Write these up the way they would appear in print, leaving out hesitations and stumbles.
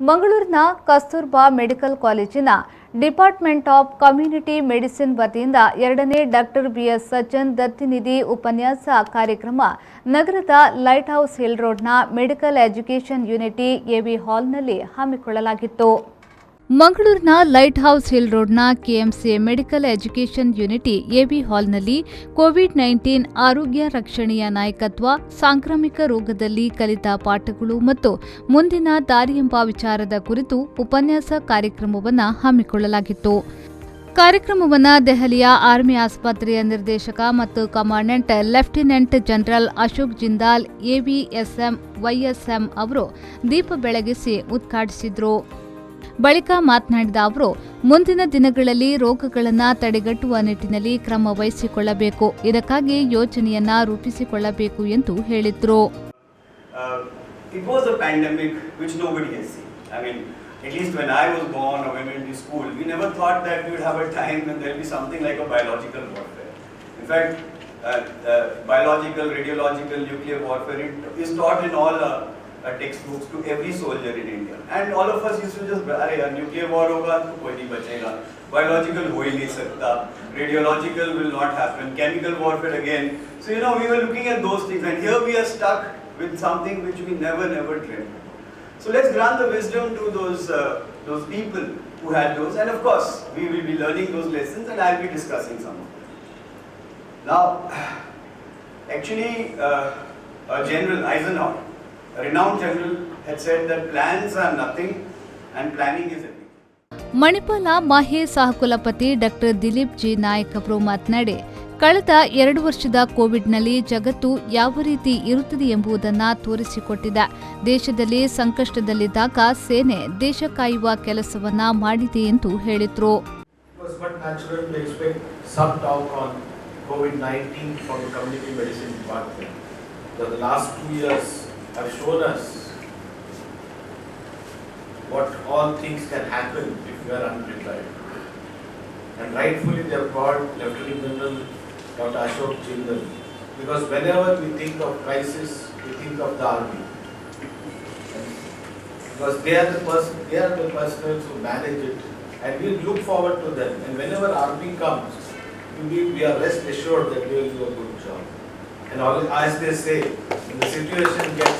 ಮಂಗಳೂರಿನ ಕಸ್ತೂರ್ಬಾ ಮೆಡಿಕಲ್ ಕಾಲೇಜಿನ department of community medicine ವತಿಯಿಂದ 2ನೇ ಡಾಕ್ಟರ್ ಬಿಎಸ್ ಸಜ್ಜನ್ ದತ್ತಿನಿಧಿ ಉಪನ್ಯಾಸ ಕಾರ್ಯಕ್ರಮ ನಗರದ ಲೈಟ್ ಹೌಸ್ ಹಿಲ್ ರೋಡ್ನ ಮೆಡಿಕಲ್ ಎಜುಕೇಷನ್ ಯೂನಿಟಿ ಎವಿ ಹಾಲ್ನಲ್ಲಿ ಹಮ್ಮಿಕೊಳ್ಳಲಾಗಿತ್ತು. ಮಂಗಳೂರಿನ ಲೈಟ್ ಹೌಸ್ ಹಿಲ್ ರೋಡ್ನ KMC medical education unity AV ಹಾಲ್ನಲ್ಲಿ ಕೋವಿಡ್-19 ಆರೋಗ್ಯ ರಕ್ಷಣೆಯ ನಾಯಕತ್ವ, ಸಾಂಕ್ರಾಮಿಕ ರೋಗದಲ್ಲಿ ಕಲಿತ ಪಾಠಗಳು ಮತ್ತು ಮುಂದಿನ ದಾರಿ ಎಂಬ ವಿಚಾರದ ಕುರಿತು ಉಪನ್ಯಾಸ ಕಾರ್ಯಕ್ರಮವನ್ನು ಹಮ್ಮಿಕೊಳ್ಳಲಾಗಿತ್ತು. ಕಾರ್ಯಕ್ರಮವನ್ನು ದೆಹಲಿಯ ಆರ್ಮಿ ಆಸ್ಪತ್ರೆಯ ನಿರ್ದೇಶಕ ಮತ್ತು commandant lieutenant general Ashok Jindal AVSM YSM ಅವರು ದೀಪ ಬೆಳಗಿಸಿ ಉದ್ಘಾಟಿಸಿದರು. ಬಳಿಕ ಮಾತನಾಡಿದ ಅವರು, ಮುಂದಿನ ದಿನಗಳಲ್ಲಿ ರೋಗಗಳನ್ನು ತಡೆಗಟ್ಟುವ ನಿಟ್ಟಿನಲ್ಲಿ ಕ್ರಮ ವಹಿಸಿಕೊಳ್ಳಬೇಕು, ಇದಕ್ಕಾಗಿ ಯೋಜನೆಯನ್ನ ರೂಪಿಸಿಕೊಳ್ಳಬೇಕು ಎಂದು ಹೇಳಿದರು. It was a pandemic which nobody has seen. I mean, at least when I was born or when we went to school, we never thought that we would have a time when there will be something like a biological warfare. In fact, biological, radiological, nuclear warfare is taught in all textbooks to every soldier in India, and all of us used to just अरे यार nuclear war होगा तो कोई नहीं बचेगा, biological हो ही नहीं सकता, radiological will not happen, chemical warfare again. So we were looking at those things, and here we are stuck with something which we never dreamed. So let's grant the wisdom to those people who had those, and of course we will be learning those lessons, and I'll be discussing some of them. Now, actually, General Eisenhower, a renowned general, had said that plans are nothing and planning is everything. Manipal MAHE ಸಹಕುಲಪತಿ doctor Dilip G Nayak ಅವರು ಮಾತನಾಡಿ, ಕಳೆದ 2 ವರ್ಷದ ಕೋವಿಡ್ನಲ್ಲಿ ಜಗತ್ತು ಯಾವ ರೀತಿ ಇರುತ್ತದೆ ಎಂಬುದನ್ನು ತೋರಿಸಿಕೊಟ್ಟಿದೆ. ದೇಶದಲ್ಲಿ ಸಂಕಷ್ಟದಲ್ಲಿದ್ದಾಗ ಸೇನೆ ದೇಶ ಕಾಯುವ ಕೆಲಸವನ್ನ ಮಾಡಿದೆ ಎಂದು ಹೇಳಿದರು. Have shown us what all things can happen if we are unprepared. And rightfully they have called Lieutenant General Dr. Ashok Jindal, because whenever we think of crisis, we think of the army. Because they are the personnel who manage it, and we look forward to them. And whenever army comes, we are rest assured that we will do a good job. And all, as they say, when the situation gets...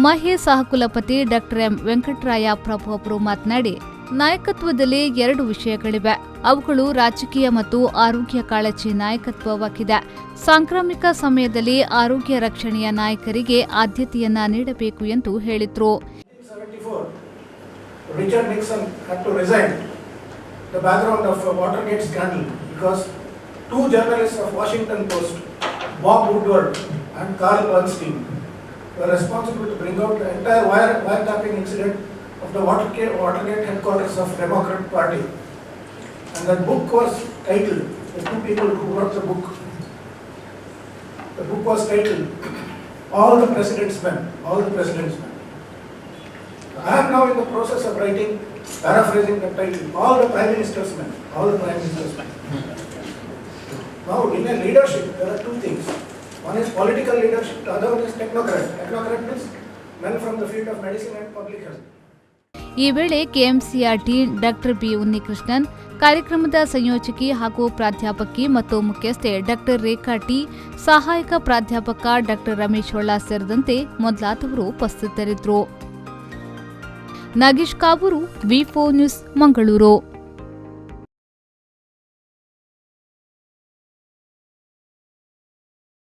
MAHE ಸಹಕುಲಪತಿ doctor M Venkataraya Prabhu ಅವರು ಮಾತನಾಡಿ, ನಾಯಕತ್ವದಲ್ಲಿ 2 ವಿಷಯಗಳಿವೆ. ಅವುಗಳು ರಾಜಕೀಯ ಮತ್ತು ಆರೋಗ್ಯ ಕಾಳಜಿ ನಾಯಕತ್ವವಾಗಿದೆ. ಸಾಂಕ್ರಾಮಿಕ ಸಮಯದಲ್ಲಿ ಆರೋಗ್ಯ ರಕ್ಷಣೆಯ ನಾಯಕರಿಗೆ ಆದ್ಯತೆಯನ್ನ ನೀಡಬೇಕು ಎಂದು ಹೇಳಿದರು. Richard Nixon had to resign. The background of Watergate scandal, because 2 journalists of Washington Post, Bob Woodward and Carl Bernstein, were responsible to bring out the entire wiretapping incident of the Watergate headquarters of Democrat Party. And that book was titled, the 2 people who wrote the book was titled, All the President's Men. I am now in the process of paraphrasing the title, All the Prime Minister's Men. Now, in a leadership, there are 2 things. One is political leadership, the other one is technocrat. Technocrat means men from the field of medicine and public health. ಈ ವೇಳೆ ಕೆಎಂಸಿಯ dean doctor B Unnikrishnan, ಕಾರ್ಯಕ್ರಮದ ಸಂಯೋಜಕಿ ಹಾಗೂ ಪ್ರಾಧ್ಯಾಪಕಿ ಮತ್ತು ಮುಖ್ಯಸ್ಥೆ doctor ರೇಖಾ T, ಸಹಾಯಕ ಪ್ರಾಧ್ಯಾಪಕ doctor Ramesh Holla ಸೇರಿದಂತೆ ಮೊದಲಾದವರು ಉಪಸ್ಥಿತರಿದ್ದರು. ನಾಗೇಶ್ ಕಾಬೂರು, ವಿ4 ನ್ಯೂಸ್, ಮಂಗಳೂರು.